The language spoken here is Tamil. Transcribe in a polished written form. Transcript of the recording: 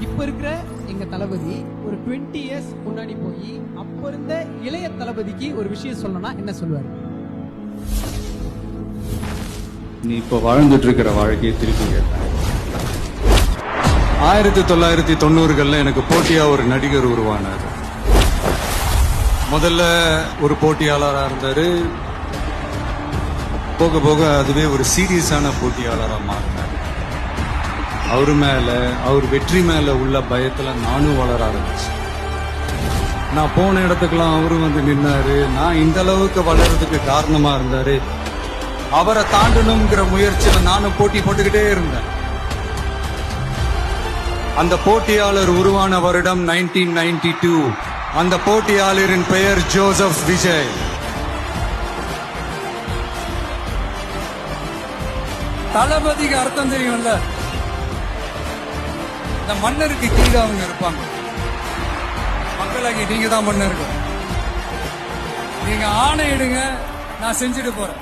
இப்ப இருக்கிற எங்க தளபதி ஒரு 20 இயர்ஸ் முன்னாடி போய் அப்ப இருந்த இளைய தளபதிக்கு ஒரு விஷயம் சொல்லணும்னா என்ன சொல்லுவாரு? நீ இப்ப வாழ்ந்துட்டு இருக்கிற வாழ்க்கையை திருப்பி கேட்டேன். 1990கள்ல எனக்கு போட்டியா ஒரு நடிகர் உருவானார். முதல்ல ஒரு போட்டியாளரா இருந்தாரு. போக போக அதுவே ஒரு சீரியஸான போட்டியாளரா மாறினார். அவர் வெற்றி மேல உள்ள பயத்துல நானும் வளர ஆரம்பிச்சேன். நான் போன இடத்துக்கெல்லாம் அவரும் வந்து நின்னாரு. நான் இந்த அளவுக்கு வளர்றதுக்கு காரணமா இருந்தாரு. அவரை தாண்டணுங்கிற முயற்சியில நானும் போட்டி போட்டுக்கிட்டே இருந்தேன். அந்த போட்டியாளர் உருவான வருடம் 1992. அந்த போட்டியாளரின் பெயர் ஜோசப் விஜய். தளபதிக்கு அர்த்தம் தெரியும்ல, இந்த மன்னருக்கு கீழே அவங்க இருப்பாங்க. மக்களாகி நீங்க தான் மன்னர்கள். நீங்க ஆணையிடுங்க, நான் செஞ்சுட்டு போறேன்.